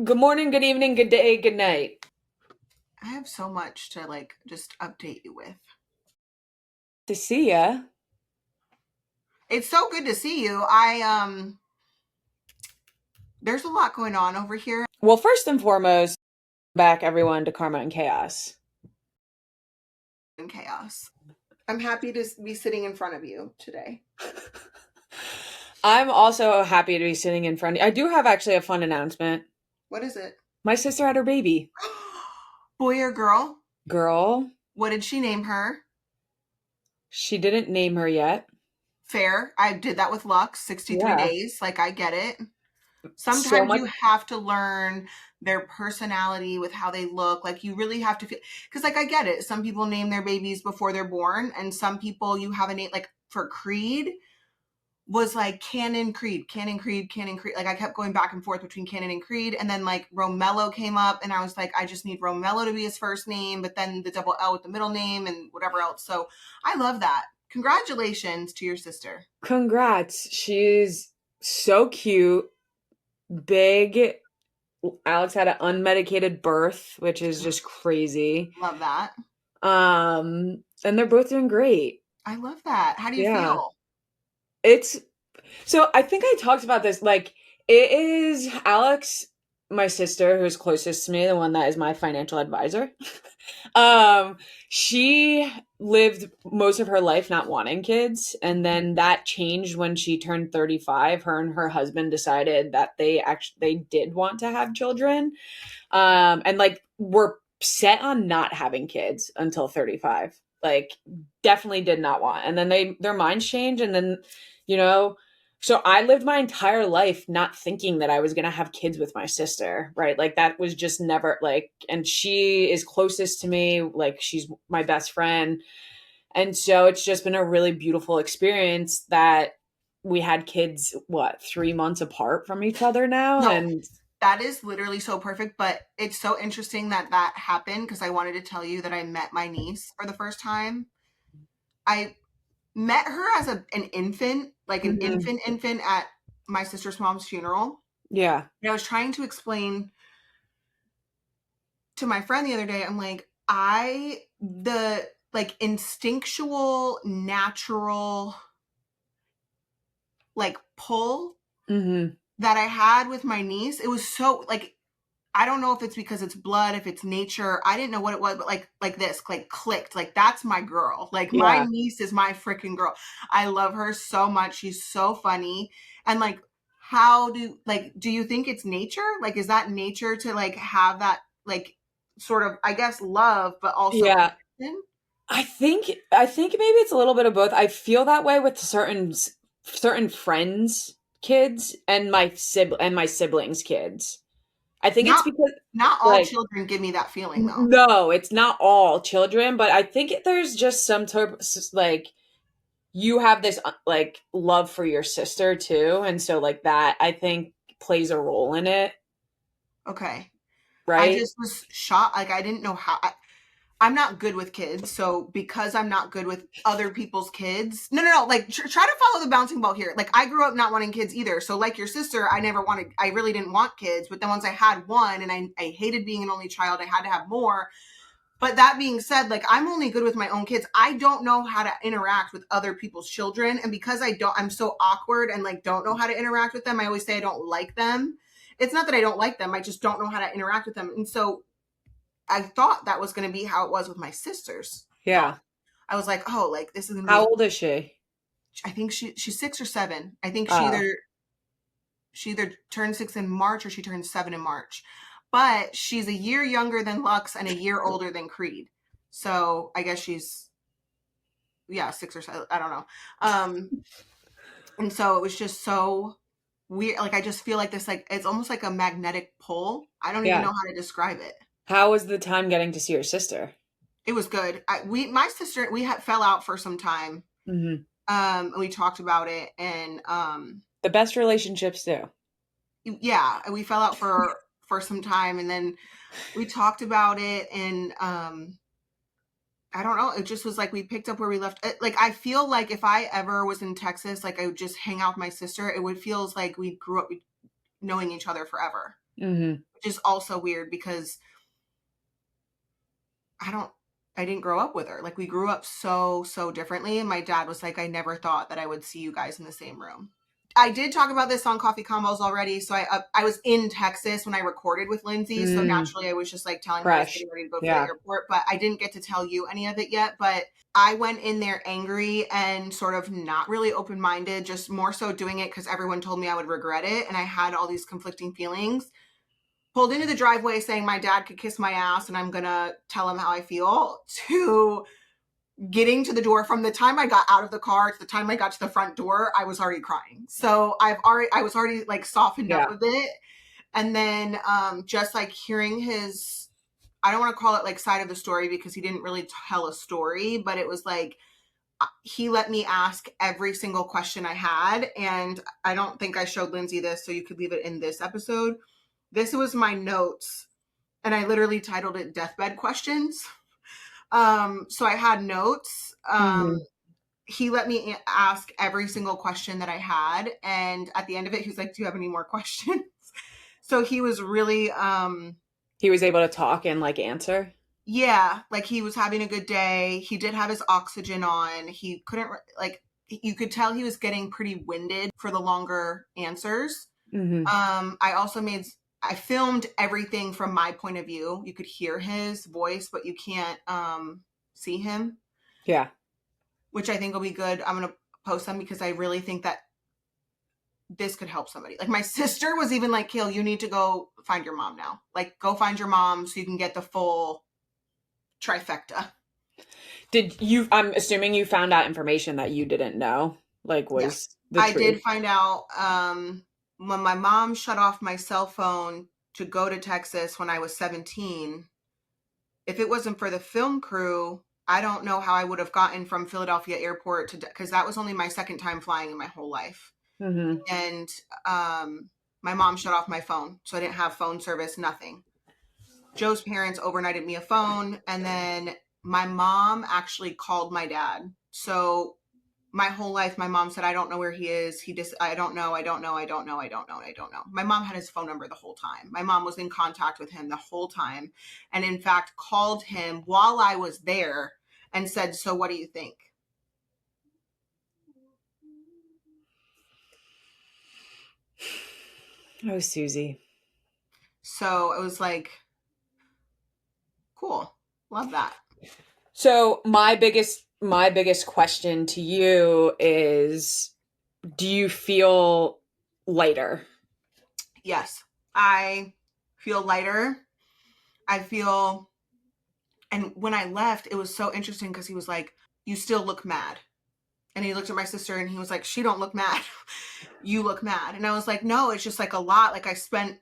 Good morning, good evening, good day, good night. I have so much to just update you with. To see ya. It's so good to see you. I there's a lot going on over here Well, first and foremost, back everyone to Karma and Chaos. in chaos. I'm happy to be sitting in front of you today. I'm also happy to be sitting in front. I do have actually a fun announcement. What is it? My sister had her baby. Boy or girl? Girl, What did she name her? she didn't name her yet. Fair. I did that with Lux, 63 Yeah. days. Like, I get it. So Sometimes much. you have to learn their personality with how they look. Like, you really have to feel, because, like, I get it. Some people name their babies before they're born, and some people you have a name, like, for Creed was like Cannon Creed, Cannon Creed, Cannon Creed. Like, I kept going back and forth between Cannon and Creed. And then like Romello came up and I was like, I just need Romello to be his first name, but then the double L with the middle name and whatever else. So I love that. Congratulations to your sister. Congrats. She's so cute, big. Alex had an unmedicated birth, which is just crazy. Love that. And they're both doing great. I love that. How do you Yeah. feel? It's So I think I talked about this. Like, it is Alex, my sister, who's closest to me, the one that is my financial advisor. um, she lived most of her life not wanting kids, and then that changed when she turned 35. Her and her husband decided that they did want to have children. And like were set on not having kids until 35. Like, definitely did not want. And then their minds change, and then you know so I lived my entire life not thinking that I was going to have kids with my sister, right? Like, that was just never like, and she is closest to me, like she's my best friend. And so it's just been a really beautiful experience that we had kids, what, 3 months apart from each other now. No, And that is literally so perfect. But it's so interesting that that happened because I wanted to tell you that I met my niece for the first time. I met her as an infant, like an mhm, infant at my sister's mom's funeral. yeah. And I was trying to explain to my friend the other day, I'm like, the like instinctual, natural, like pull Mhm. that I had with my niece, it was so like, I don't know if it's because it's blood, if it's nature. I didn't know what it was, but like this, like clicked. Like, that's my girl. Like, my Yeah. niece is my freaking girl. I love her so much. She's so funny. And like, do you think it's nature? Like, is that nature to like have that like sort of, I guess, love, but also Yeah. connection? I think maybe it's a little bit of both. I feel that way with certain friends' kids and my siblings' kids. I think it's Not because, not all like, children give me that feeling though. no, it's not all children, but I think there's just some like, you have this like love for your sister too, and so like that I think plays a role in it, Okay. I right? just was shocked. Like, I didn't know how. I'm not good with kids, so because I'm not good with other people's kids, no. Like, try to follow the bouncing ball here. Like, I grew up not wanting kids either. So, like your sister, I never wanted. I really didn't want kids. But then once I had one, and I hated being an only child, I had to have more. But that being said, like, I'm only good with my own kids. I don't know how to interact with other people's children, and because I'm so awkward and like don't know how to interact with them. I always say I don't like them. It's not that I don't like them. I just don't know how to interact with them, and so I thought that was going to be how it was with my sister's daughter. Yeah. I was like, oh, like this is going to How be. old is she? I think she's 6 or 7. I think Oh, she either turned 6 in March or she turned 7 in March. But she's a year younger than Lux and a year older than Creed. So I guess she's, yeah, 6 or 7. I don't know. And so it was just so weird. Like, I just feel like this, like it's almost like a magnetic pull. I don't even yeah. know how to describe it. How was the time getting to see your sister? It was good. My sister, we had fell out for some time. Hmm. And we talked about it, and The best relationships do. yeah, we fell out for some time, and then we talked about it, and I don't know, it just was like we picked up where we left. Like, I feel like if I ever was in Texas, like I would just hang out with my sister. It would feels like we grew up knowing each other forever. Mhm. which is also weird because I don't I didn't grow up with her. Like we grew up so differently. And my dad was like, I never thought that I would see you guys in the same room. I did talk about this on Coffee Combos already. So I was in Texas when I recorded with Lindsay. So Mm, naturally I was just like telling her I was fresh. getting ready to go for the Yeah. airport, but I didn't get to tell you any of it yet. But I went in there angry and sort of not really open minded, just more so doing it because everyone told me I would regret it. And I had all these conflicting feelings. Pulled into the driveway saying my dad could kiss my ass and I'm gonna tell him how I feel, to getting to the door. From the time I got out of the car to the time I got to the front door, I was already crying. So I was already like softened up Yeah. a bit. And then just like hearing his, I don't want to call it like side of the story because he didn't really tell a story, but it was like he let me ask every single question I had. And I don't think I showed Lindsay this, so you could leave it in this episode. This was my notes, and I literally titled it Deathbed Questions. So I had notes. Mhm. He let me ask every single question that I had. And at the end of it, he was like, do you have any more questions? So he was really, He was able to talk and like answer. yeah, like he was having a good day. He did have his oxygen on. He couldn't, like, you could tell he was getting pretty winded for the longer answers. Mhm. I also I filmed everything from my point of view. You could hear his voice, but you can't see him, Yeah. which I think will be good. I'm going to post them because I really think that this could help somebody. Like my sister was even like, Kail, you need to go find your mom now. Like go find your mom so you can get the full trifecta. Did you I'm assuming you found out information that you didn't know, like Yes. was the I truth. did find out when my mom shut off my cell phone to go to Texas when I was 17. If it wasn't for the film crew, I don't know how I would have gotten from Philadelphia airport to, because that was only my second time flying in my whole life. Mhm. And my mom shut off my phone, so I didn't have phone service, nothing. Joe's parents overnighted me a phone, and then my mom actually called my dad. So my whole life, my mom said, I don't know where he is. He just, I don't know, I don't know, I don't know, I don't know, I don't know. My mom had his phone number the whole time. My mom was in contact with him the whole time. And in fact, called him while I was there and said, so what do you think? Oh, Susie. So it was like, cool. Love that. So my biggest question to you is, do you feel lighter? Yes. I feel lighter. I feel, and when I left, it was so interesting because he was like, you still look mad. And he looked at my sister and he was like, she don't look mad. You look mad. And I was like, no, it's just like a lot. Like I spent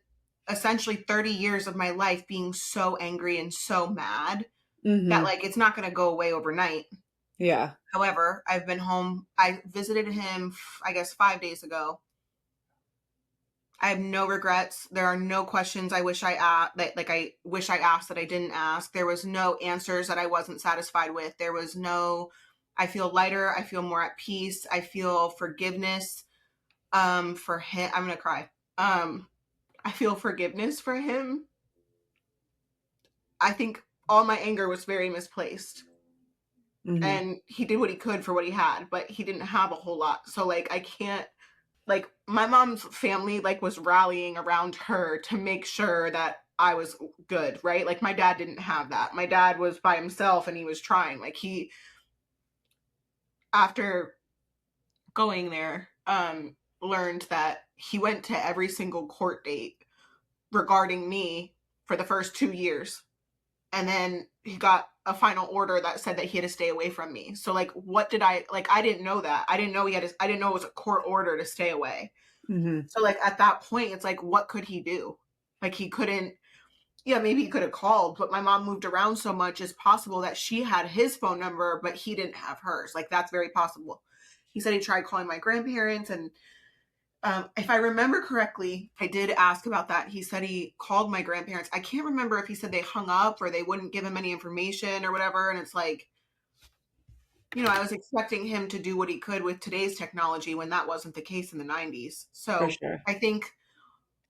essentially 30 years of my life being so angry and so mad that Mhm. like it's not going to go away overnight. Yeah. However, I've been home. I visited him, I guess, 5 days ago. I have no regrets. There are no questions I wish I asked that like I wish I asked that I didn't ask. There was no answers that I wasn't satisfied with. There was no, I feel lighter. I feel more at peace. I feel forgiveness for him. I'm gonna cry. Um I feel forgiveness for him. I think all my anger was very misplaced. Mhm. And he did what he could for what he had, but he didn't have a whole lot. So like I can't, like my mom's family like was rallying around her to make sure that I was good, right? Like my dad didn't have that. My dad was by himself and he was trying. Like he, after going there, learned that he went to every single court date regarding me for the first 2 years. And then he got a final order that said that he had to stay away from me. So like what did I, like I didn't know that. I didn't know I didn't know it was a court order to stay away. Mhm. So like at that point it's like what could he do? Like he couldn't, yeah, maybe he could have called, but my mom moved around so much, it's possible that she had his phone number but he didn't have hers. Like that's very possible. He said he tried calling my grandparents, and if I remember correctly, I did ask about that. He said he called my grandparents. I can't remember if he said they hung up or they wouldn't give him any information or whatever. And it's like, I was expecting him to do what he could with today's technology when that wasn't the case in the 90s. For So sure. I think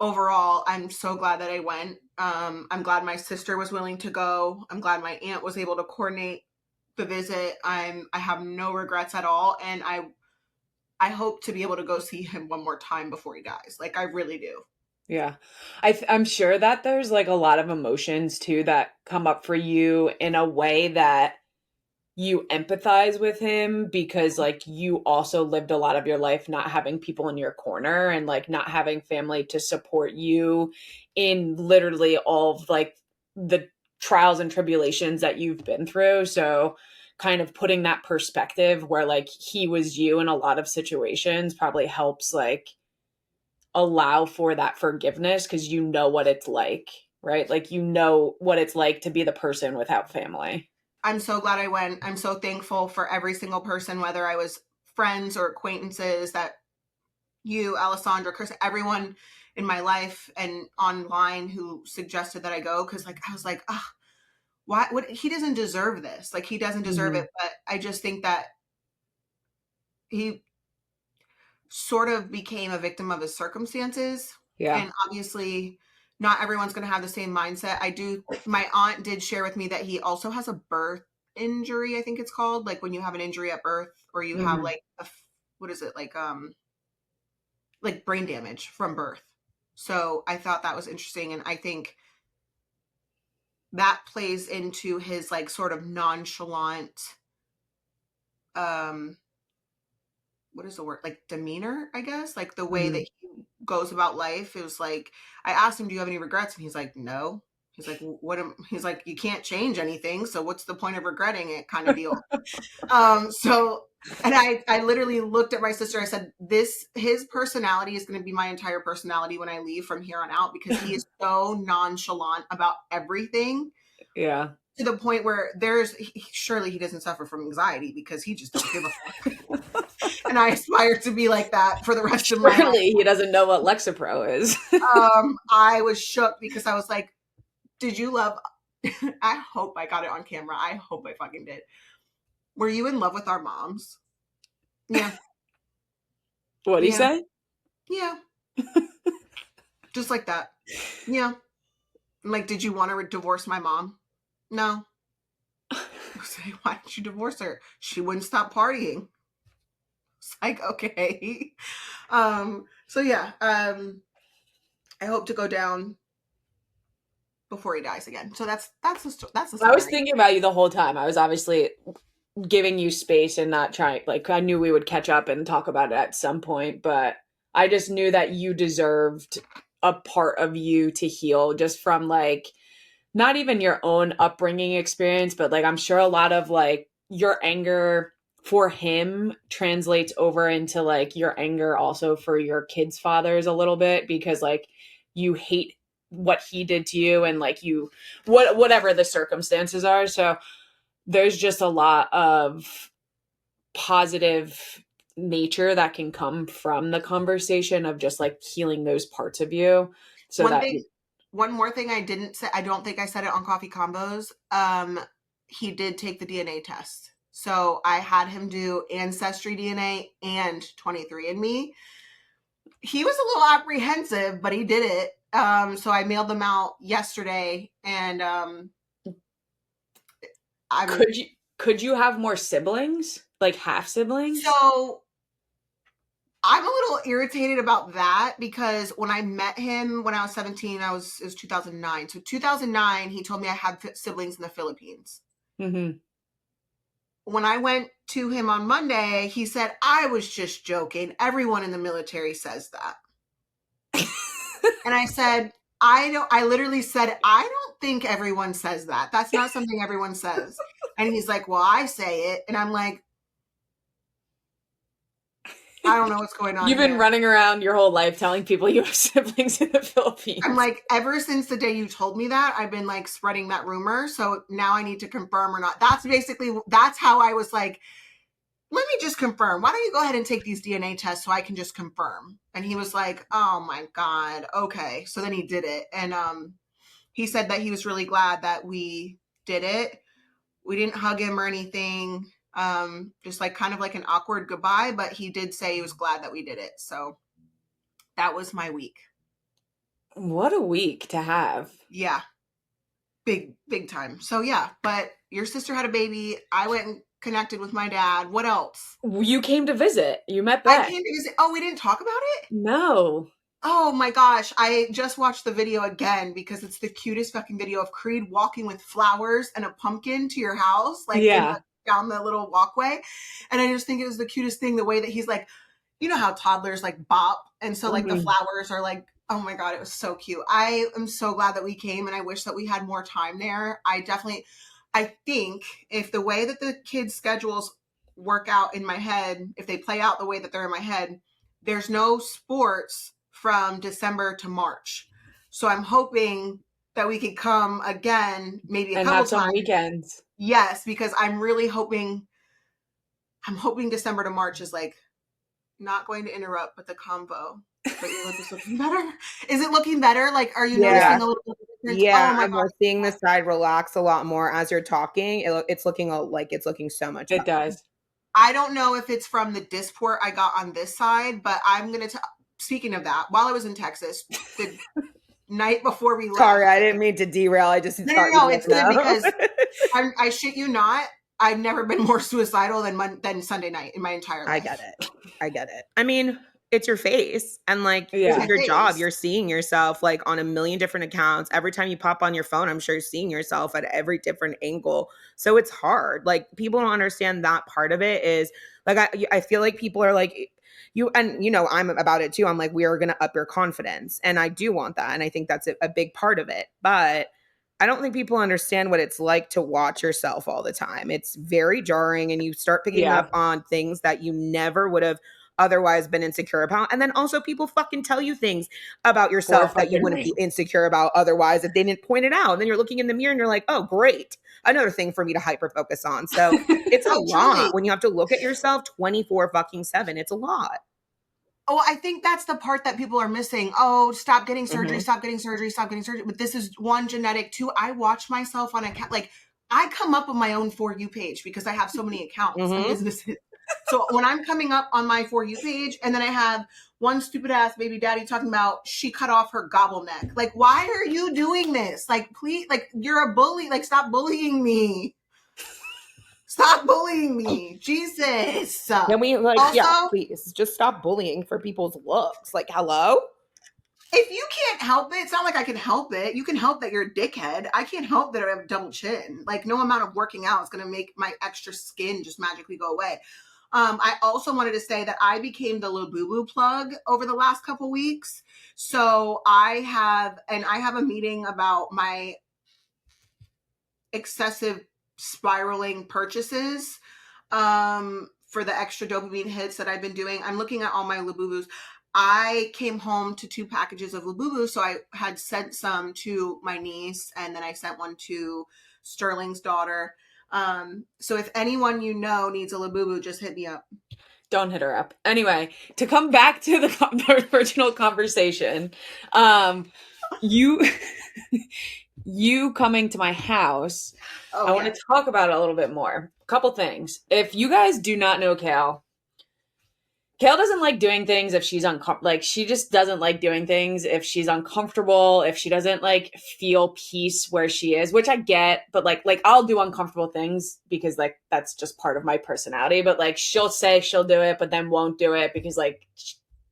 overall, I'm so glad that I went. I'm glad my sister was willing to go. I'm glad my aunt was able to coordinate the visit. I have no regrets at all, and I hope to be able to go see him one more time before he dies. Like I really do. Yeah. I'm sure that there's like a lot of emotions too that come up for you in a way that you empathize with him because like you also lived a lot of your life not having people in your corner and like not having family to support you in literally all of like the trials and tribulations that you've been through. So kind of putting that perspective where like he was you in a lot of situations probably helps like allow for that forgiveness because you know what it's like, right? Like you know what it's like to be the person without family. I'm so glad I went. I'm so thankful for every single person, whether I was friends or acquaintances, that you, Alessandra, Chris, everyone in my life and online who suggested that I go. Cause like, I was like, oh, why would he doesn't deserve this? Like he doesn't deserve Mm-hmm. it. But I just think that he sort of became a victim of his circumstances. Yeah. And obviously not everyone's going to have the same mindset. My aunt did share with me that he also has a birth injury, I think it's called, like when you have an injury at birth or you have Mm-hmm. like what is it? Like brain damage from birth. So I thought that was interesting. And I think that plays into his like sort of nonchalant, um, what is the word, like demeanor, I guess, like the way that Mm-hmm. he goes about life. It was like I asked him, do you have any regrets? And he's like, no. He's like, he's like, you can't change anything, so what's the point of regretting it, kind of deal. So and I literally looked at my sister. I said, this his personality is going to be my entire personality when I leave from here on out, because he is so nonchalant about everything, Yeah. to the point where surely he doesn't suffer from anxiety, because he just don't give a fuck. And I aspire to be like that for the rest of my life. Surely he doesn't know what Lexapro is. I was shook because I was like, did you love I hope I got it on camera. I hope I fucking did. Were you in love with our moms? Yeah. What'd he Yeah. say? Yeah. Just like that. Yeah. I'm like, did you want to divorce my mom? No. I say, why did you divorce her? She wouldn't stop partying. It's like, okay. So yeah, I hope to go down before he dies again. So that's the I was summary. thinking about you the whole time. I was obviously giving you space and not trying, like, I knew we would catch up and talk about it at some point, but I just knew that you deserved a part of you to heal just from, like, not even your own upbringing experience, but, like, I'm sure a lot of, like, your anger for him translates over into, like, your anger also for your kids' fathers a little bit because, like, you hate what he did to you and, like, whatever the circumstances are. So, there's just a lot of positive nature that can come from the conversation of just like healing those parts of you so One that thing, one more thing I didn't say, I don't think I said it on Coffee Combos. He did take the DNA test. So I had him do Ancestry DNA and 23andMe. He was a little apprehensive, but he did it. So I mailed them out yesterday, and I'm could you have more siblings, like half siblings? so I'm a little irritated about that, because when I met him when I was 17, it was 2009. So 2009, he told me I had siblings in the Philippines. Mm-hmm. When I went to him on Monday, he said, I was just joking. Everyone in the military says that. And I said, I literally said, I don't think everyone says that. That's not something everyone says. And he's like, well, I say it. And I'm like, I don't know what's going on You've been here. running around your whole life telling people you have siblings in the I'm Philippines. like, ever since the day you told me that, I've been like spreading that rumor. So now I need to confirm or not. That's how I was like, let me just confirm. Why don't you go ahead and take these DNA tests so I can just confirm? And he was like, oh my God. Okay. So then he did it. And he said that he was really glad that we did it. We didn't hug him or anything. Just like kind of like an awkward goodbye, but he did say he was glad that we did it. So that was my week. What a week to have. Yeah, big time. So yeah, but your sister had a baby. I went and connected with my dad. What else? You came to visit. You met I Beck. came to visit. Oh, we didn't talk about it? No. Oh my gosh, I just watched the video again because it's the cutest fucking video of Creed walking with flowers and a pumpkin to your house, like in Yeah. the down the little walkway. And I just think it was the cutest thing, the way that he's like, you know how toddlers like bop, and so like the Mhm. flowers are like, oh my god, it was so cute. I am so glad that we came, and I wish that we had more time there. I think if the way that the kids' schedules work out in my head, if they play out the way that they're in my head, there's no sports from December to March. So I'm hoping that we could come again, maybe a And couple have some times. weekends. Yes, because I'm hoping December to March is like not going to interrupt, but the convo. But your lip is looking better. Is it looking better? Like, are you Yeah. noticing a little difference? Yeah, Oh my I'm gosh. seeing the side relax a lot more as you're talking. It's looking like it's looking so much It better. does. I don't know if it's from the Dysport I got on this side, but I'm going to, speaking of that, while I was in Texas, the night before we Sorry, left. I didn't mean to derail. I just No, no, thought no, you'd no, like it's to good know. because I shit you not. I've never been more suicidal than Sunday night in my entire I get life. it. I get it. I mean, it's your face and like It's Yeah. my your job. face. You're seeing yourself like on a million different accounts. Every time you pop on your phone, I'm sure you're seeing yourself at every different angle. So it's hard. Like people don't understand that part of it is like I feel like people are like you and I'm about it too. I'm like we are going to up your confidence and I do want that and I think that's a big part of it. But I don't think people understand what it's like to watch yourself all the time. It's very jarring and you start picking up Yeah. on things that you never would have otherwise been insecure about. And then also people fucking tell you things about For yourself that you fucking wouldn't be real. insecure about otherwise if they didn't point it out. And then you're looking in the mirror and you're like, oh, great. Another thing for me to hyper focus on. So it's a Oh, truly. lot when you have to look at yourself 24 fucking 7. It's a lot. Oh, I think that's the part that people are missing. Oh, stop getting surgery, Mhm. stop getting surgery, stop getting surgery. But this is one, genetic. Two, I watch myself on account. Like I come up on my own For You page because I have so many accounts and Mm-hmm. businesses. So when I'm coming up on my For You page, and then I have one stupid ass baby daddy talking about she cut off her gobble neck. Like, why are you doing this? Like, please, like you're a bully. Like, stop bullying me. Stop bullying me. Jesus. Then we like, yeah, Also, please just stop bullying for people's looks. Like, hello? if you can't help it, it's not like I can help it. You can help that you're a dickhead. I can't help that I have a double chin. Like no amount of working out is going to make my extra skin just magically go away. I also wanted to say that I became the Labubu plug over the last couple weeks. So I have a meeting about my excessive spiraling purchases for the extra dopamine hits that I've been doing. I'm looking at all my Labubus. I came home to 2 packages of Labubu, so I had sent some to my niece, and then I sent one to Sterling's daughter. So if anyone you know needs a Labubu, just hit me up. Don't hit her up. Anyway, to come back to the original conversation, um, you you coming to my house, Oh I want yeah. to talk about it a little bit more. Couple things. If you guys do not know Kale doesn't like doing things if she's uncomfortable. Like she just doesn't like doing things if she's uncomfortable, if she doesn't like feel peace where she is, which I get, but like I'll do uncomfortable things because like that's just part of my personality, but like she'll say she'll do it but then won't do it because like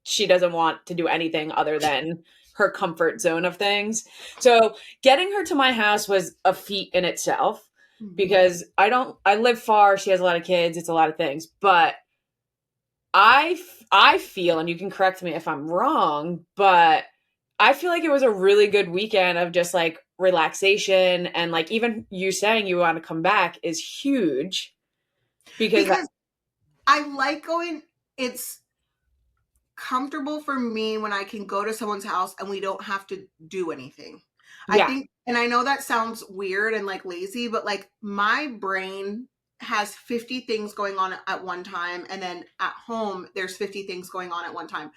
she doesn't want to do anything other than her comfort zone of things. So, getting her to my house was a feat in itself Mhm. because I live far, she has a lot of kids, it's a lot of things, but I feel, and you can correct me if I'm wrong, but I feel like it was a really good weekend of just like relaxation and like even you saying you want to come back is huge because Because I like going. It's comfortable for me when I can go to someone's house and we don't have to do anything. I yeah. think, and I know that sounds weird and like lazy, but like my brain has 50 things going on at one time. And then at home, there's 50 things going on at one time.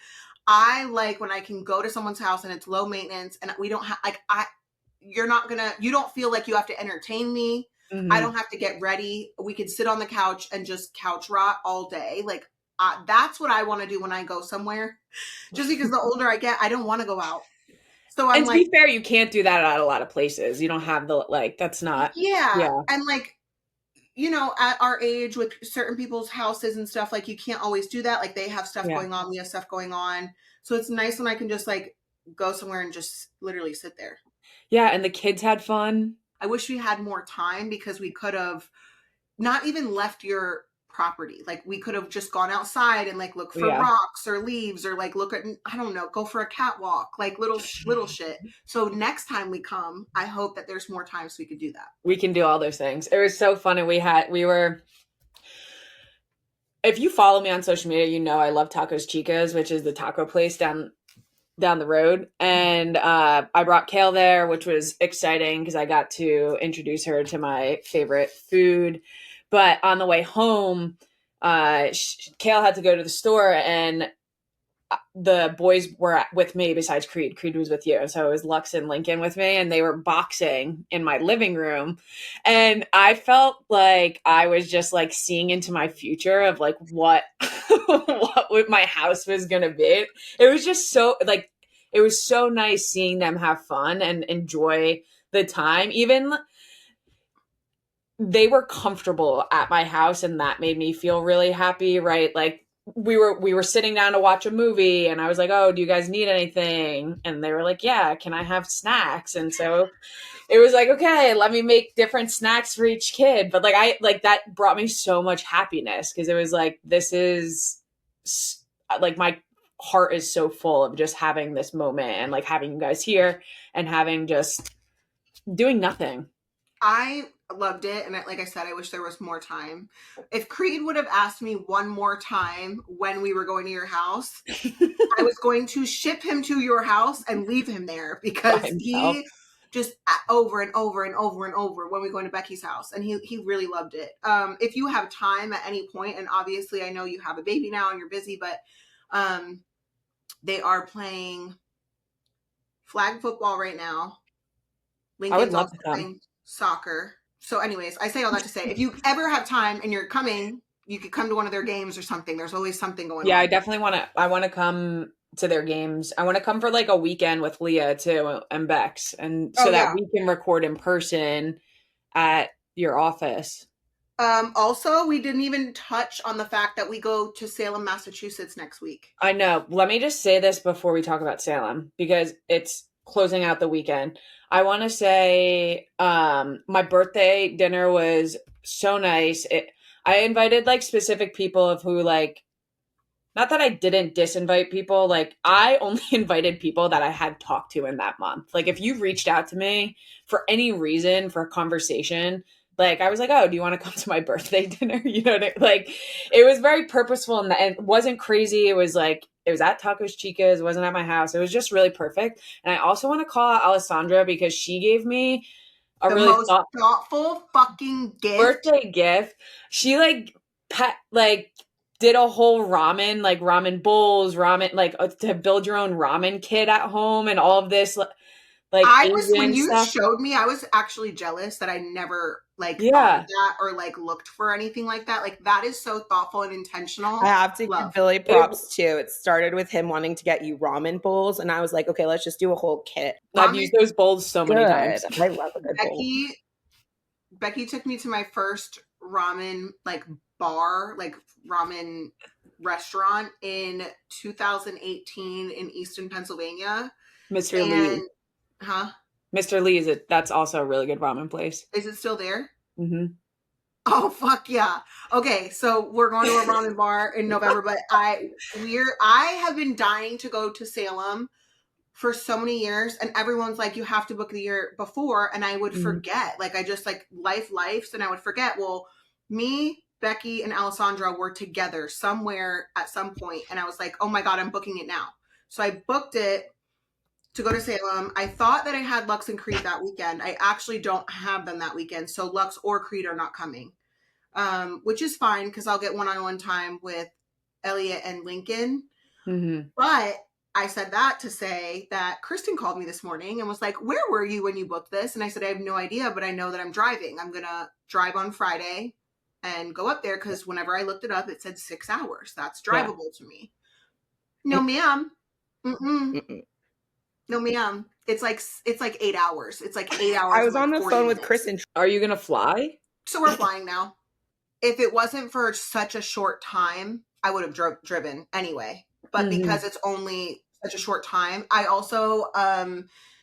I like when I can go to someone's house and it's low maintenance and we don't have, like, you don't feel like you have to entertain me. I Mhm. don't have to get ready. We can sit on the couch and just couch rot all day. Like, that's what I want to do when I go somewhere. Just because the older I get, I don't want to go out. So I'm And to like, be fair, you can't do that at a lot of places. You don't have the like. That's not. yeah. Yeah, And like, at our age with certain people's houses and stuff, like you can't always do that. Like they have stuff yeah, going on, we have stuff going on. So it's nice when I can just like go somewhere and just literally sit there. yeah. And the kids had fun. I wish we had more time because we could have not even left your property. Like we could have just gone outside and like look for Yeah, rocks or leaves or like look at, I don't know, go for a catwalk, like little shit. So next time we come, I hope that there's more time so we could do that. we can do all those things. It was so fun, and we were. If you follow me on social media, you know I love Tacos Chicas, which is the taco place down the road. And I brought Kail there, which was exciting because I got to introduce her to my favorite food. But on the way home, Kail had to go to the store, and the boys were with me besides Creed. Creed was with you. So it was Lux and Lincoln with me, and they were boxing in my living room. And I felt like I was just like seeing into my future of like what what my house was gonna be. It was just so like it was so nice seeing them have fun and enjoy the time. Even they were comfortable at my house, and that made me feel really happy, right? Like we were sitting down to watch a movie, and I was like, "Oh, do you guys need anything?" And they were like, "Yeah, can I have snacks?" And so it was like, "Okay, let me make different snacks for each kid." But like I like that brought me so much happiness because it was like this is like my heart is so full of just having this moment and like having you guys here and having just doing nothing. I loved it. And like I said, I wish there was more time. If Creed would have asked me one more time when we were going to your house, I was going to ship him to your house and leave him there By because himself. he just over and over and over and over when we go into Becky's house, and he really loved it. If you have time at any point, and obviously I know you have a baby now and you're busy, but um, they are playing flag football right now. I would Lincoln's love also to come. playing soccer. So, anyways, I say all that to say, if you ever have time and you're coming, you could come to one of their games or something. There's always something going Yeah, I on. definitely want to. I want to come to their games. I want to come for like a weekend with Leah too and Bex, and Oh so that yeah. we can record in person at your office. Also, we didn't even touch on the fact that we go to Salem, Massachusetts next week. I know. Let me just say this before we talk about Salem because it's closing out the weekend. I want to say my birthday dinner was so nice. I invited like specific people of who like not that I didn't disinvite people, like I only invited people that I had talked to in that month. Like if you reached out to me for any reason for a conversation, like I was like, "Oh, do you want to come to my birthday dinner?" You know, like it was very purposeful and it wasn't crazy. It was like it was at Tacos Chicas, it wasn't at my house. It was just really perfect. And I also want to call out Alessandra because she gave me a The really most thoughtful fucking gift. birthday gift. She like did a whole ramen, like ramen bowls, ramen like to build your own ramen kit at home and all of this like When Asian you stuff. showed me, I was actually jealous that I never like thought of Yeah. that or like looked for anything like that. Like that is so thoughtful and I intentional. have to give Love. Billy It, props too. It started with him wanting to get you ramen bowls, and I was like, okay, let's just do a whole kit. I've Ramen. used those bowls so many Good. times. I love a good bowl. Becky took me to my first ramen like bar, like ramen restaurant in 2018 in Easton, Pennsylvania. Mr. And Lee. huh? Mr. Lee that's also a really good ramen place. Is it still there? Hmm. Oh fuck yeah. Okay, so we're going to a ramen bar in November, but I have been dying to go to Salem for so many years, and everyone's like, you have to book the year before, and I would Hmm. forget. Like I just like lifes and I would forget. Well, me, Becky, and Alessandra were together somewhere at some point, and I was like, oh my god, I'm booking it now. So I booked it to go to Salem. I thought that I had Lux and Creed that weekend. I actually don't have them that weekend, so Lux or Creed are not coming, which is fine because I'll get one-on-one time with Elliot and Lincoln. Hmm. But I said that to say that Kristen called me this morning and was like, where were you when you booked this? And I said, I have no idea, but I know that I'm driving. I'm going to drive on Friday and go up there because whenever I looked it up, it said 6 hours. That's Yeah. drivable to me. No, ma'am. Mm-mm. Mm-mm. No, ma'am. It's like 8 hours. It's like 8 hours I and was like on the 40 phone with minutes. Chris and Are you gonna fly? So we're flying now. If it wasn't for such a short time, I would have driven anyway. But because it's only such a short time, I also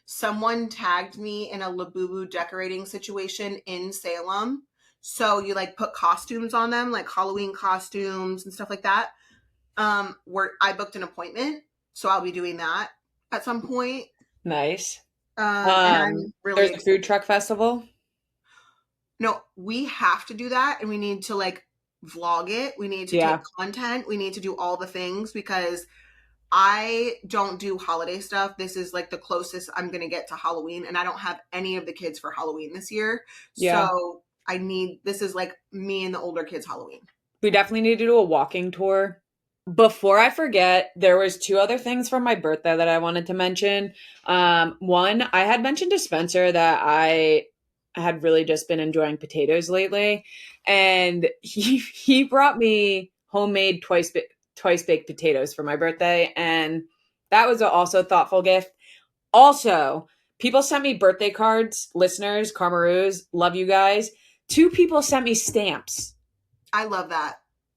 someone tagged me in a Labubu decorating situation in Salem. So you like put costumes on them, like Halloween costumes and stuff like that. Where I booked an appointment, so I'll be doing that at some point. Nice. And I'm really There's a excited. food truck festival. No, we have to do that, and we need to like vlog it. We need to take Yeah. content. We need to do all the things because I don't do holiday stuff. This is like the closest I'm going to get to Halloween, and I don't have any of the kids for Halloween this year. Yeah. So this is like me and the older kids' Halloween. We definitely need to do a walking tour. Before I forget, there was two other things from my birthday that I wanted to mention. One, I had mentioned to Spencer that I had really just been enjoying potatoes lately, and he brought me homemade twice baked potatoes for my birthday, and that was also a thoughtful gift. Also, people sent me birthday cards. Listeners, Karmaroos, love you guys. Two people sent me stamps. I love that.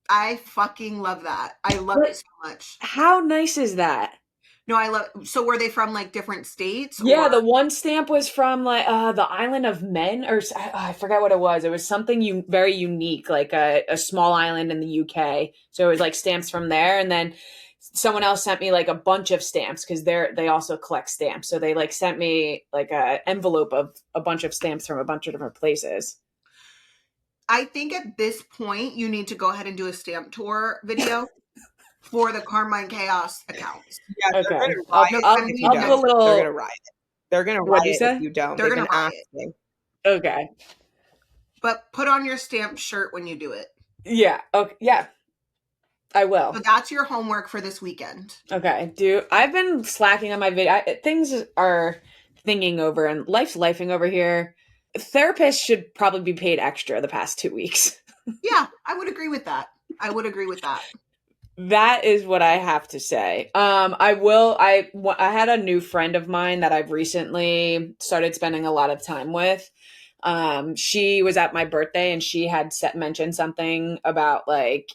I fucking love that. I love it But so much. how nice is that? No, I love. So were they from like different states Yeah, or? the one stamp was from like the Island of Men, or I forgot what it was. It was something very unique, like a small island in the UK. So it was like stamps from there, and then someone else sent me like a bunch of stamps because they also collect stamps. So they like sent me like a envelope of a bunch of stamps from a bunch of different places. I think at this point you need to go ahead and do a stamp tour video for the Carmine Chaos accounts. yeah, they're Okay, gonna I'll riot I'm if you I'll do a don't. next. They're little. gonna riot. They're gonna What'd you riot if say? you don't. They're They've gonna been riot. asking. Okay, But put on your stamped shirt when you do it. yeah, okay, yeah, I will. So that's your homework for this weekend. Okay, I've been slacking on my video. Things are thinking over and life's lifing over here. Therapists should probably be paid extra the past 2 weeks. Yeah, I would agree with that. I would agree with that. That is what I have to say. I had a new friend of mine that I've recently started spending a lot of time with. She was at my birthday and she had mentioned something about like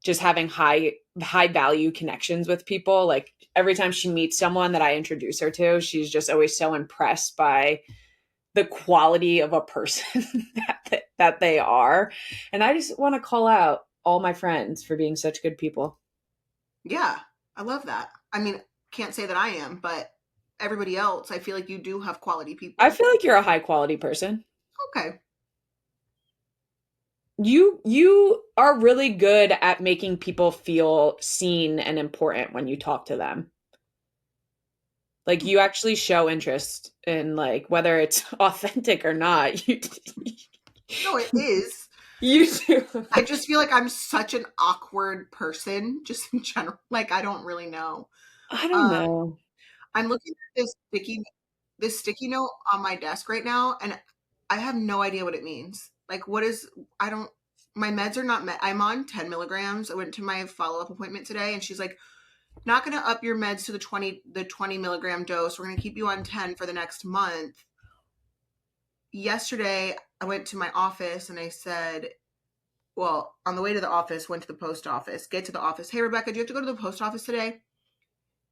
just having high value connections with people. Like every time she meets someone that I introduce her to, she's just always so impressed by the quality of a person that they are. And I just want to call out all my friends for being such good people. Yeah, I love that. I mean, can't say that I am, but everybody else, I feel like you do have quality I people. feel like you're a high quality person. Okay. You are really good at making people feel seen and important when you talk to them. Like you actually show interest in like whether it's authentic or not. No, it is. You do. I just feel like I'm such an awkward person, just in general. Like I don't really know. I don't Um, know. I'm looking at this sticky note on my desk right now, and I have no idea what it means. Like, what is? I don't. My meds are not met. I'm on 10 milligrams. I went to my follow up appointment today, and she's like, "Not going to up your meds to the 20 milligram dose. We're going to keep you on 10 for the next month." Yesterday, I went to my office and I said, well, on the way to the office, went to the post office, get to the office. Hey, Rebecca, do you have to go to the post office today?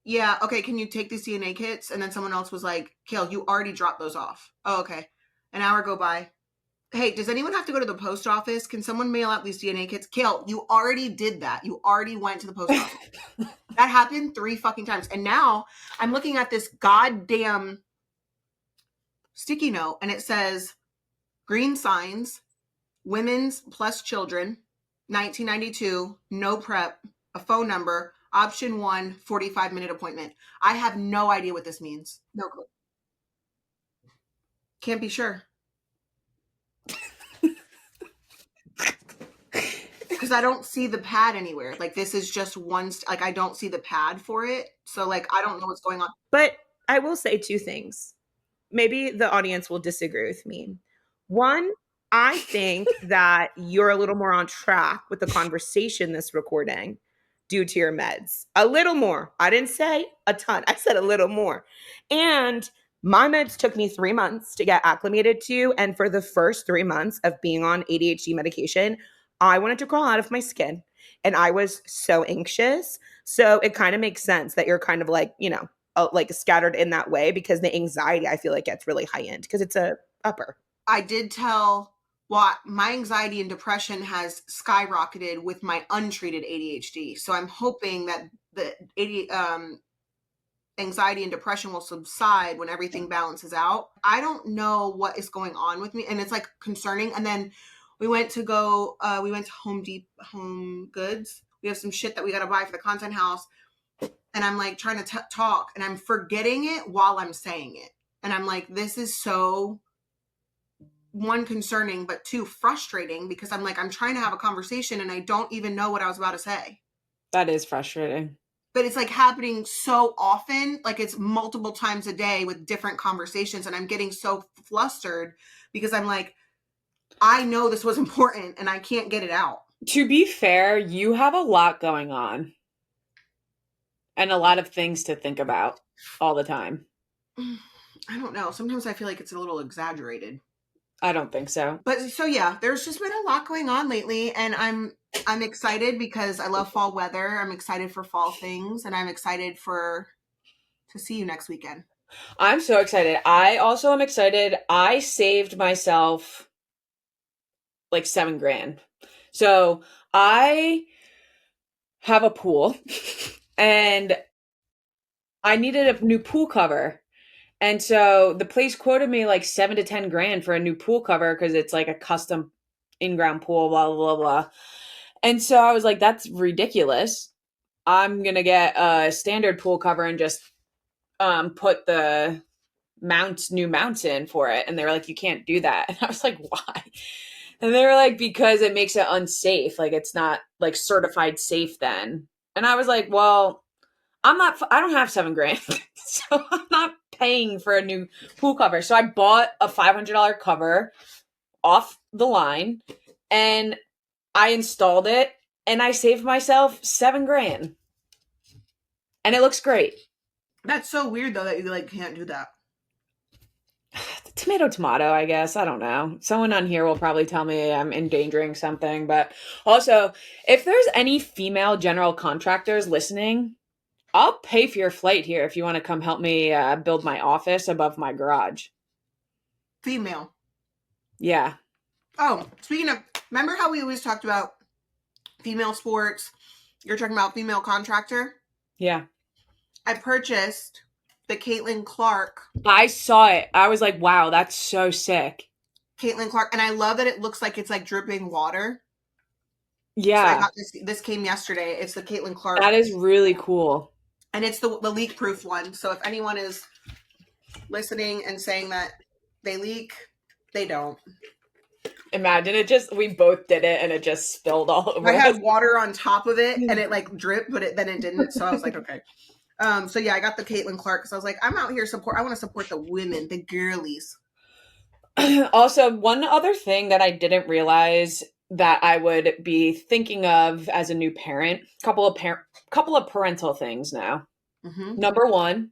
Yeah. Okay. Can you take these DNA kits? And then someone else was like, Kail, you already dropped those off. Oh, okay. An hour go by. Hey, does anyone have to go to the post office? Can someone mail out these DNA kits? Kail, you already did that. You already went to the post office. That happened 3 fucking times. And now I'm looking at this goddamn sticky note and it says green signs, women's plus children, 1992, no prep, a phone number, option 1, 45-minute appointment. I have no idea what this means. No clue. Can't be sure. Because I don't see the pad anywhere. Like this is just one, like I don't see the pad for it. So like I don't know what's going on. But I will say two things. Maybe the audience will disagree with me. One, I think that you're a little more on track with the conversation this recording. due to your meds. A little more. I didn't say a ton. I said a little more. And my meds took me 3 months to get acclimated to. And for the first 3 months of being on ADHD medication, I wanted to crawl out of my skin. And I was so anxious. So it kind of makes sense that you're kind of like, like scattered in that way, because the anxiety, I feel like, gets really heightened because it's a upper. I did tell, well, my anxiety and depression has skyrocketed with my untreated ADHD. So I'm hoping that the anxiety and depression will subside when everything balances out. I don't know what is going on with me, and it's like concerning. And then we went to Home Goods. We have some shit that we got to buy for the content house. And I'm like trying to talk, and I'm forgetting it while I'm saying it. And I'm like, this is so, one, concerning, but two, frustrating, because I'm like, I'm trying to have a conversation and I don't even know what I was about to say. That is frustrating. But it's like happening so often, like it's multiple times a day with different conversations. And I'm getting so flustered because I'm like, I know this was important and I can't get it out. To be fair, you have a lot going on and a lot of things to think about all the time. I don't know. Sometimes I feel like it's a little exaggerated. I don't think so. But so yeah, there's just been a lot going on lately, and I'm excited because I love fall weather. I'm excited for fall things, and I'm excited to see you next weekend. I'm so excited. I also am excited. I saved myself like $7,000. So I have a pool and I needed a new pool cover. And so the place quoted me like 7 to 10 grand for a new pool cover because it's like a custom in-ground pool, blah, blah, blah, blah. And so I was like, that's ridiculous. I'm going to get a standard pool cover and just put the new mounts in for it. And they were like, you can't do that. And I was like, why? And they were like, because it makes it unsafe. Like it's not like certified safe then. And I was like, well, I don't have $7,000. So I'm not paying for a new pool cover. So I bought a $500 cover off the line and I installed it and I saved myself $7,000. And it looks great. That's so weird though that you like can't do that. Tomato, I guess. I don't know. Someone on here will probably tell me I'm endangering something. But also, if there's any female general contractors listening, I'll pay for your flight here if you want to come help me build my office above my garage. Female. Yeah. Oh, speaking of, remember how we always talked about female sports? You're talking about female contractor? Yeah. I purchased the Clark. I saw it. I was like, wow, that's so sick. Clark. And I love that it looks like it's like dripping water. Yeah. So I got this came yesterday. It's the Clark. That is really cool. And it's the leak proof one. So if anyone is listening and saying that they leak, they don't. Imagine we both did it and it just spilled all over. I had water on top of it and it like dripped, but then it didn't. So I was like, okay. So yeah, I got the Clark because I was like, I'm out here I want to support the women, the girlies. Also, one other thing that I didn't realize that I would be thinking of as a new parent, couple of parental things now. Mm-hmm. Number one,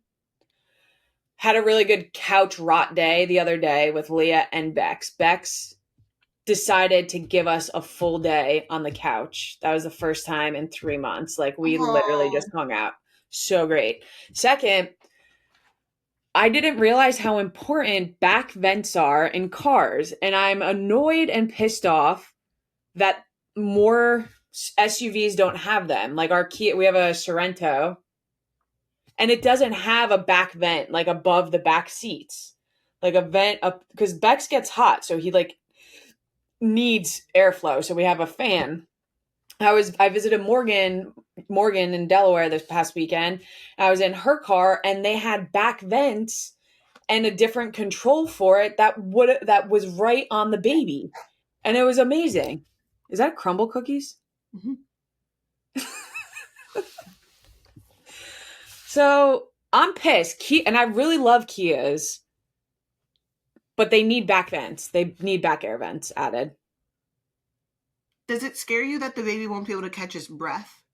had a really good couch rot day the other day with Leah and Bex. Bex decided to give us a full day on the couch. That was the first time in 3 months. Like we literally just hung out. So great. Second, I didn't realize how important back vents are in cars. And I'm annoyed and pissed off that more SUVs don't have them. Like our Kia, we have a Sorento, and it doesn't have a back vent like above the back seats. Like a vent up, because Bex gets hot. So he like needs airflow. So we have a fan. I visited Morgan in Delaware this past weekend. I was in her car and they had back vents and a different control for it that was right on the baby. And it was amazing. Is that crumble cookies? Mm-hmm. So I'm pissed. And I really love Kias, but they need back vents. They need back air vents added. Does it scare you that the baby won't be able to catch his breath?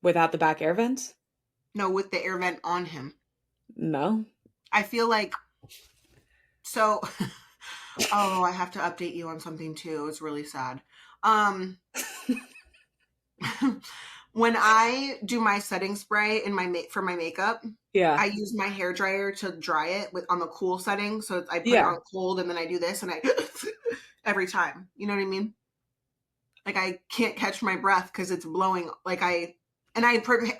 Without the back air vents? No, with the air vent on him. No. I feel like so. Oh, I have to update you on something too. It's really sad. Um, when I do my setting spray in for my makeup, Yeah. I use my hair dryer to dry it with on the cool setting. So I put it Yeah. on cold and then I do this and I every time. You know what I mean? Like I can't catch my breath because it's blowing. I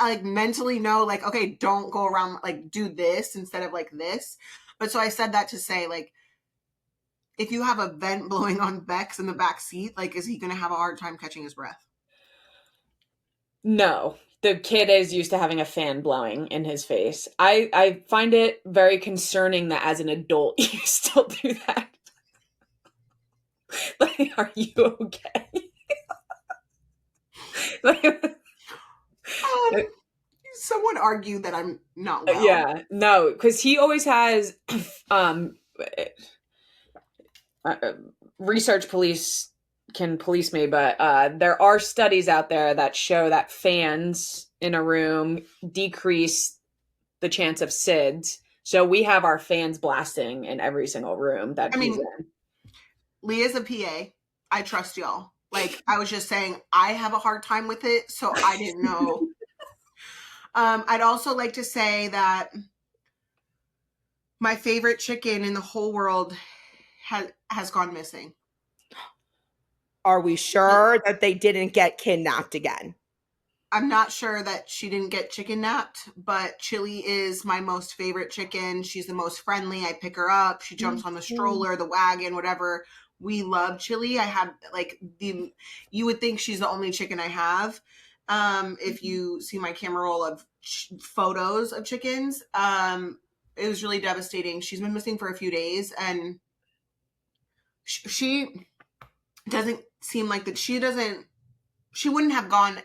like mentally know like, okay, don't go around, like do this instead of like this. But so I said that to say like, if you have a vent blowing on Bex in the back seat, like, is he going to have a hard time catching his breath? No. The kid is used to having a fan blowing in his face. I find it very concerning that as an adult you still do that. Like, are you okay? Like, Someone argued that I'm not well. yeah, no, because he always has um research police can police me, but there are studies out there that show that fans in a room decrease the chance of SIDS. So we have our fans blasting in every single room that I he's mean, in. Leah's a PA. I trust y'all. Like, I was just saying, I have a hard time with it, so I didn't know. I'd also like to say that my favorite chicken in the whole world has gone missing. Are we sure that they didn't get kidnapped again? I'm not sure that she didn't get chicken napped, but Chili is my most favorite chicken. She's the most friendly. I pick her up. She jumps on the stroller, the wagon, whatever. We love Chili. I have like you would think she's the only chicken I have. If you see my camera roll of photos of chickens, it was really devastating. She's been missing for a few days and she doesn't seem like that. She wouldn't have gone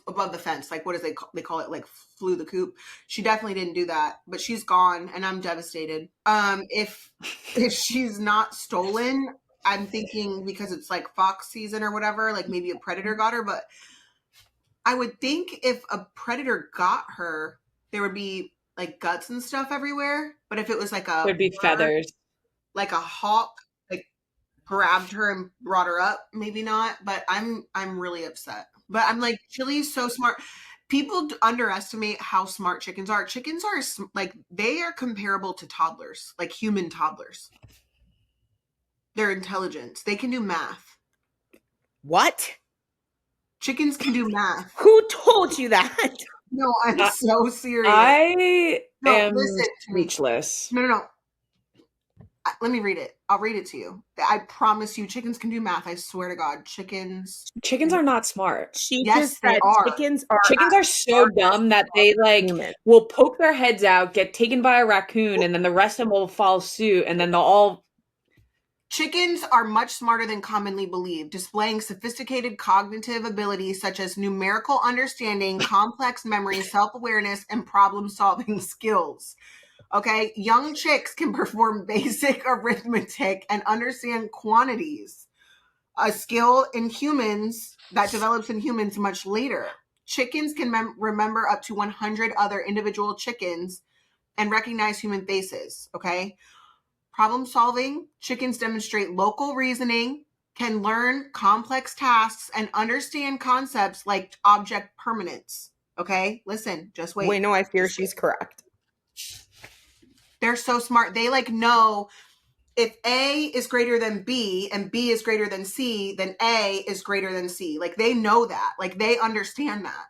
above the fence. Like, what is they call it? Like, flew the coop. She definitely didn't do that, but she's gone and I'm devastated. If she's not stolen, I'm thinking because it's like fox season or whatever, like maybe a predator got her, but I would think if a predator got her, there would be like guts and stuff everywhere. But if it was like a Would be bird, feathers. like a hawk, like grabbed her and brought her up, maybe not. But I'm really upset. But I'm like, Chili's so smart. People underestimate how smart chickens are. Chickens are like they are comparable to toddlers, like human toddlers. They're intelligent. They can do math. What? Chickens can do math. Who told you that? No, I'm I, so serious. I No, am listen to me. speechless. No. Let me read it. I'll read it to you. I promise you, chickens can do math. I swear to God, chickens. Chickens are not smart. She Yes, just they said are. chickens are Chickens are so dumb that they like human. will poke their heads out, get taken by a raccoon, and then the rest of them will follow suit, and then they'll all. Chickens are much smarter than commonly believed, displaying sophisticated cognitive abilities such as numerical understanding, complex memory, self-awareness, and problem-solving skills. Okay, young chicks can perform basic arithmetic and understand quantities, a skill in humans that develops in humans much later. Chickens can remember up to 100 other individual chickens and recognize human faces. Okay, problem solving. Chickens demonstrate local reasoning, can learn complex tasks, and understand concepts like object permanence. Okay, listen, just wait. Wait, no, I fear she's correct. They're so smart. They like know if A is greater than B and B is greater than C, then A is greater than C. Like they know that. Like they understand that.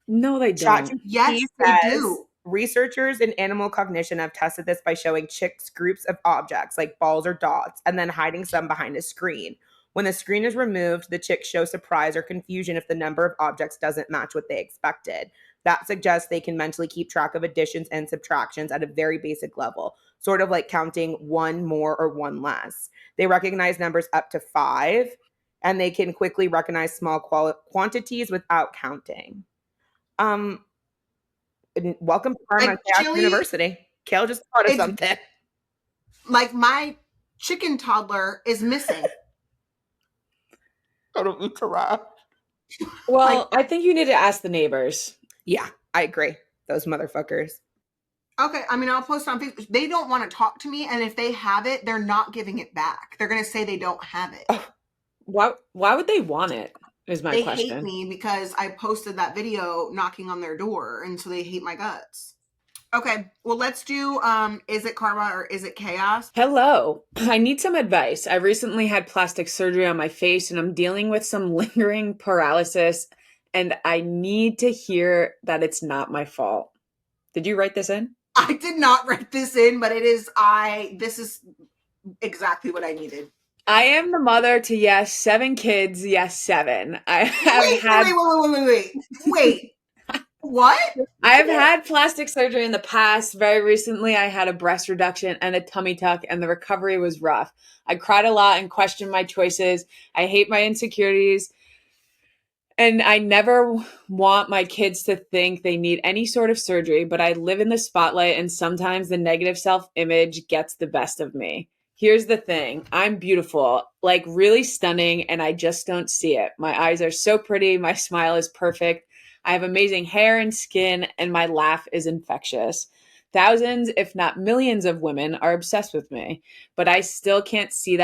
No, they don't. Yes, He they says do. researchers in animal cognition have tested this by showing chicks groups of objects like balls or dots and then hiding some behind a screen. When the screen is removed, the chicks show surprise or confusion if the number of objects doesn't match what they expected. That suggests they can mentally keep track of additions and subtractions at a very basic level, sort of like counting one more or one less. They recognize numbers up to 5, and they can quickly recognize small quantities without counting. Welcome to Paramount Like Chaos Chili, University. Kale just taught us something. like my chicken toddler is missing. I don't need to laugh. Like, Well, I think you need to ask the neighbors. Yeah, I agree. Those motherfuckers. okay, I mean, I'll post on Facebook. They don't want to talk to me, and if they have it, they're not giving it back. They're gonna say they don't have it. Oh, why would they want it? Is my They hate question. me because I posted that video knocking on their door, and so they hate my guts. Okay, well, let's do is it karma or is it chaos? Hello. I need some advice. I recently had plastic surgery on my face and I'm dealing with some lingering paralysis and I need to hear that it's not my fault. Did you write this in? I did not write this in, but it is I this is exactly what I needed. I am the mother to yes, 7 kids, yes, 7. I have Wait, had wait, wait, wait, wait, wait, wait. Wait. What? I've had plastic surgery in the past. Very recently, I had a breast reduction and a tummy tuck, and the recovery was rough. I cried a lot and questioned my choices. I hate my insecurities. And I never want my kids to think they need any sort of surgery, but I live in the spotlight and sometimes the negative self image gets the best of me. Here's the thing, I'm beautiful, like really stunning, and I just don't see it. My eyes are so pretty, my smile is perfect. I have amazing hair and skin, and my laugh is infectious. Thousands, if not millions, of women are obsessed with me, but I still can't see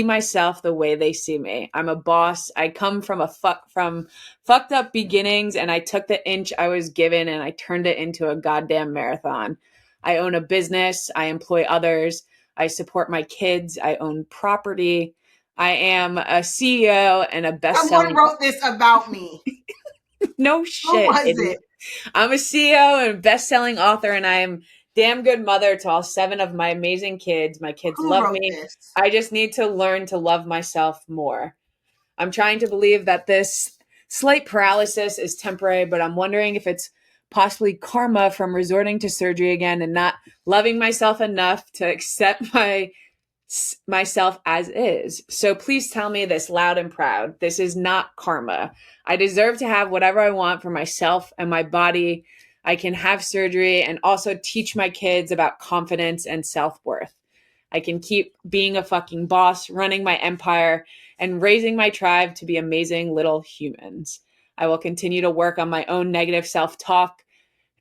myself the way they see me. I'm a boss. I come from fucked up beginnings and I took the inch I was given and I turned it into a goddamn marathon. I own a business, I employ others, I support my kids, I own property. I am a CEO and a Someone best-selling wrote this about me. no Who shit, was idiot. it? I'm a CEO and best-selling author, and I am damn good mother to all 7 of my amazing kids. My kids Who love wrote me. this? I just need to learn to love myself more. I'm trying to believe that this slight paralysis is temporary, but I'm wondering if it's possibly karma from resorting to surgery again and not loving myself enough to accept myself as is. So please tell me this loud and proud. This is not karma. I deserve to have whatever I want for myself and my body. I can have surgery and also teach my kids about confidence and self worth. I can keep being a fucking boss, running my empire, and raising my tribe to be amazing little humans. I will continue to work on my own negative self talk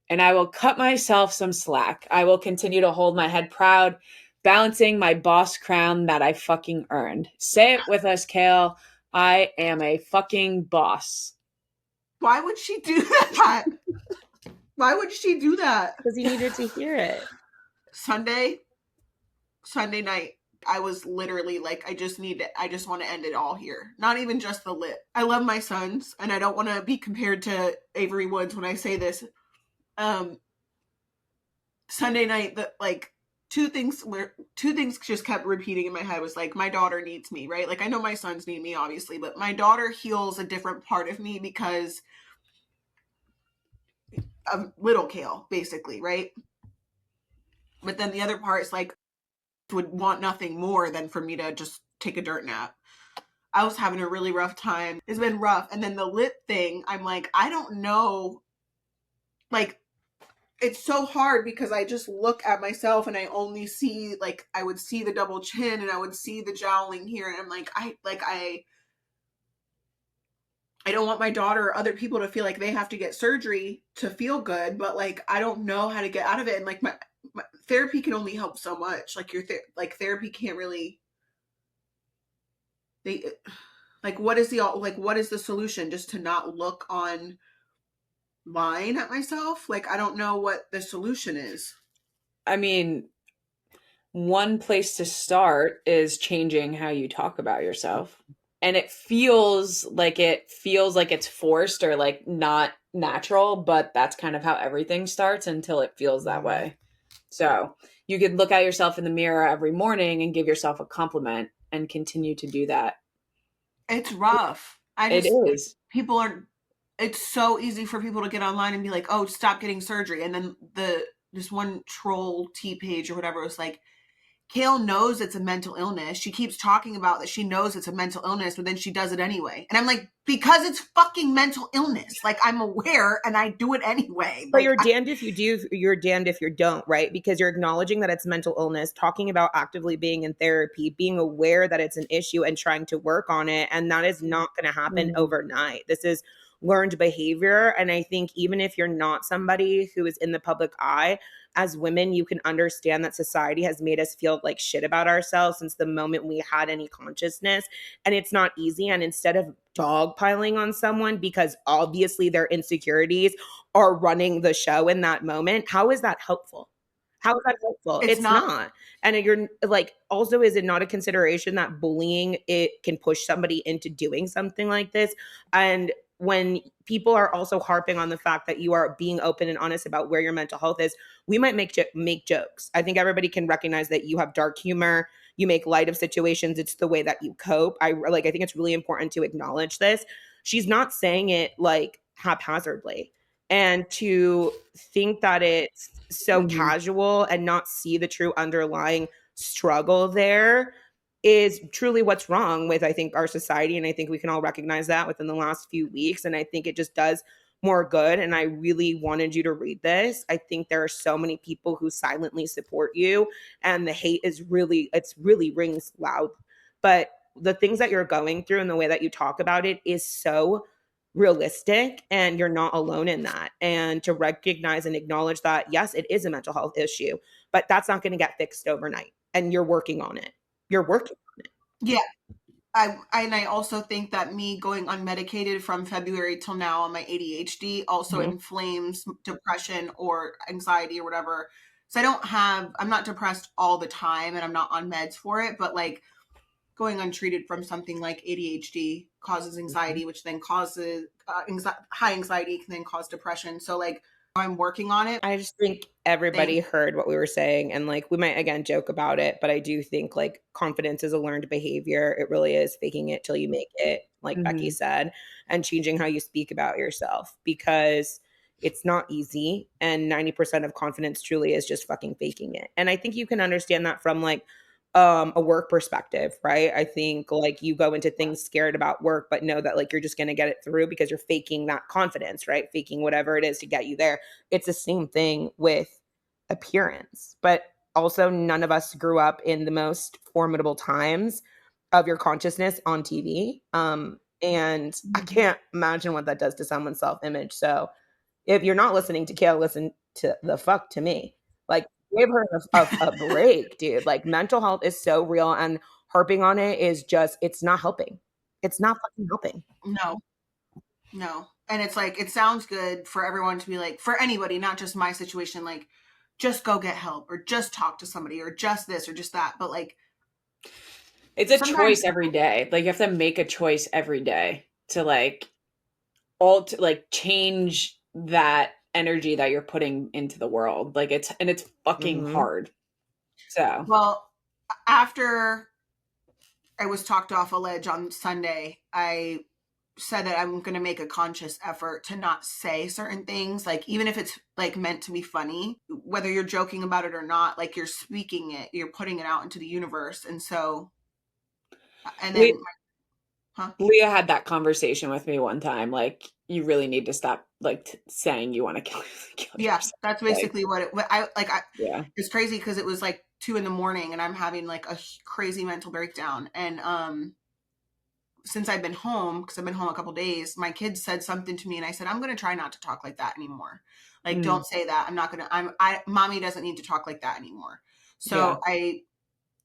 and I will cut myself some slack. I will continue to hold my head proud, balancing my boss crown that I fucking earned. Say it with us, Kail. I am a fucking boss. Why would she do that? Why would she do that? Because you needed to hear it. Sunday, Sunday night, I was literally like, I just want to end it all here. Not even just the lip. I love my sons, and I don't want to be compared to Avery Woods when I say this. Um, Sunday night, that like two things just kept repeating in my head was like, my daughter needs me, right? Like I know my sons need me, obviously, but my daughter heals a different part of me because of little Kail, basically, right? But then the other part is like would want nothing more than for me to just take a dirt nap. I was having a really rough time. It's been rough. And then the lip thing, I'm like, I don't know. Like, it's so hard because I just look at myself and I only see, like, I would see the double chin and I would see the jowling here. And I'm like, I don't want my daughter or other people to feel like they have to get surgery to feel good, but like, I don't know how to get out of it. And like, my therapy can only help so much. Like, like, therapy can't really, they, like, what is the solution? Just to not look online at myself? Like, I don't know what the solution is. I mean, one place to start is changing how you talk about yourself. And it feels like it's forced or like not natural, but that's kind of how everything starts until it feels that way. So, you could look at yourself in the mirror every morning and give yourself a compliment and continue to do that. It's rough. It is. People are, it's so easy for people to get online and be like, oh, stop getting surgery. And then this one troll T page or whatever was like, Kail knows it's a mental illness. She keeps talking about that she knows it's a mental illness, but then she does it anyway. And I'm like, because it's fucking mental illness. Like, I'm aware and I do it anyway. But Like, you're damned if you do, you're damned if you don't, right? Because you're acknowledging that it's mental illness, talking about actively being in therapy, being aware that it's an issue and trying to work on it. And that is not going to happen Mhm. overnight. This is learned behavior. And I think even if you're not somebody who is in the public eye, as women, you can understand that society has made us feel like shit about ourselves since the moment we had any consciousness. And it's not easy. And instead of dogpiling on someone because obviously their insecurities are running the show in that moment, how is that helpful? How is that helpful? it's It's not. not. And you're like, also, is it not a consideration that bullying it can push somebody into doing something like this? And when people are also harping on the fact that you are being open and honest about where your mental health is, we might make jokes. I think everybody can recognize that you have dark humor. You make light of situations. It's the way that you cope. I think it's really important to acknowledge this. She's not saying it like haphazardly. And to think that it's so Mhm. casual and not see the true underlying struggle there is truly what's wrong with, I think, our society. And I think we can all recognize that within the last few weeks. And I think it just does more good. And I really wanted you to read this. I think there are so many people who silently support you, and the hate is really, it's really rings loud. But the things that you're going through and the way that you talk about it is so realistic, and you're not alone in that. And to recognize and acknowledge that, yes, it is a mental health issue, but that's not going to get fixed overnight. And you're working on it. You're working on it. Yeah. And I also think that me going unmedicated from February till now on my ADHD also Mhm. inflames depression or anxiety or whatever. So I'm not depressed all the time and I'm not on meds for it, but like going untreated from something like ADHD causes Mhm. anxiety, which then causes high anxiety can then cause depression. So like I'm working on it. I just think Thing. everybody heard what we were saying, and like we might again joke about it, but I do think like confidence is a learned behavior. It really is faking it till you make it, like Becky Mhm. said, and changing how you speak about yourself, because it's not easy, and 90% of confidence truly is just fucking faking it. And I think you can understand that from like a work perspective, right? I think like you go into things scared about work, but know that like you're just going to get it through because you're faking that confidence, right? Faking whatever it is to get you there. It's the same thing with appearance. But also, none of us grew up in the most formidable times of your consciousness on TV. And I can't imagine what that does to someone's self image. So if you're not listening to Kayla, listen to the fuck to me. Like, give her a break, dude. Like, mental health is so real, and harping on it is just, it's not helping. It's not fucking helping. No, no. And it's like, it sounds good for everyone to be like, for anybody, not just my situation, like, just go get help or just talk to somebody or just this or just that. But like, It's a sometimes, choice every day. Like you have to make a choice every day to like like change that energy that you're putting into the world. Like it's fucking Hmm. hard. So, well, after I was talked off a ledge on Sunday, I said that I'm going to make a conscious effort to not say certain things, like even if it's like meant to be funny, whether you're joking about it or not, like you're speaking it, you're putting it out into the universe. And so, and we then, huh? Leah had that conversation with me one time. Like, you really need to stop like saying you want to kill Yeah, yourself. that's Like, basically what I like. yeah. It's crazy because it was like 2 a.m. and I'm having like a crazy mental breakdown. And since I've been home, because I've been home a couple days, my kids said something to me, and I said, I'm going to try not to talk like that anymore. Like, Mm, don't say that. I'm not going to. Mommy doesn't need to talk like that anymore. yeah. So I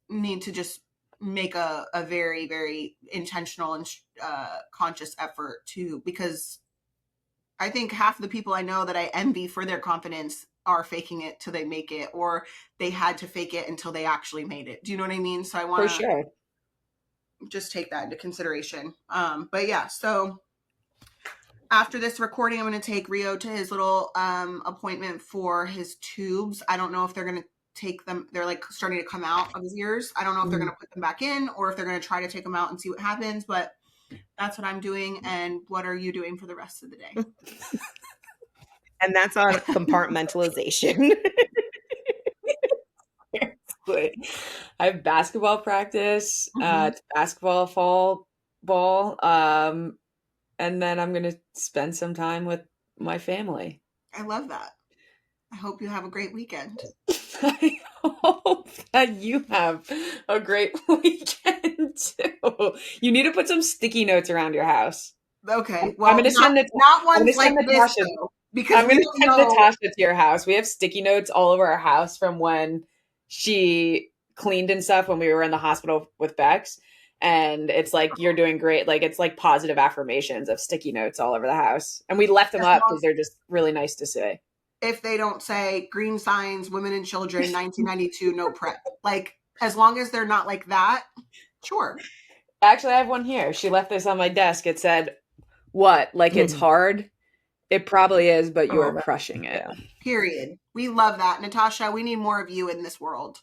need to just make a very, very intentional and conscious effort to, because I think half of the people I know that I envy for their confidence are faking it till they make it, or they had to fake it until they actually made it. Do you know what I mean? So I For want to sure. just take that into consideration. But yeah, so after this recording, I'm going to take Rio to his little appointment for his tubes. I don't know if they're going to take them. They're like starting to come out of his ears. I don't know if they're going Mm. to put them back in or if they're going to try to take them out and see what happens. But that's what I'm doing. And what are you doing for the rest of the day? And that's on compartmentalization. Wait, I have basketball practice. Mhm. It's basketball fall ball. And then I'm gonna spend some time with my family. I love that. I hope you have a great weekend. I hope that you have a great weekend too. You need to put some sticky notes around your house. Okay, I'm well, gonna send it. not I'm gonna ones like send this Natasha. though, because I'm we gonna don't send know. Natasha to your house. We have sticky notes all over our house from when she cleaned and stuff when we were in the hospital with Bex. And it's like, you're doing great. Like, it's like positive affirmations of sticky notes all over the house. And we left them As up long because they're just really nice to see. if they don't say green signs, women and children, 1992, no prep. Like, as long as they're not like that, sure. Actually, I have one here. She left this on my desk. It said, "What? Like it's hard? It probably is, but you are Oh, crushing it." yeah. Period. We love that. Natasha, we need more of you in this world.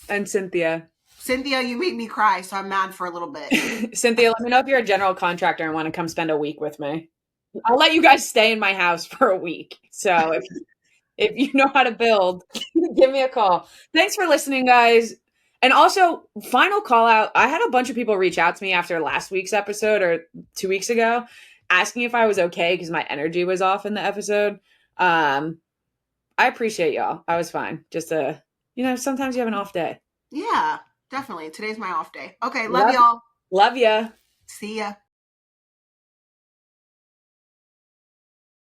And Cynthia. Cynthia, you made me cry, so I'm mad for a little bit. Cynthia, let me know if you're a general contractor and want to come spend a week with me. I'll let you guys stay in my house for a week. So if you know how to build, give me a call. Thanks for listening, guys. And also, final call out. I had a bunch of people reach out to me after last week's episode or 2 weeks ago asking if I was okay because my energy was off in the episode. I appreciate y'all. I was fine. Just sometimes you have an off day. Yeah, definitely. Today's my off day. Okay, love Love, y'all. love ya. See ya.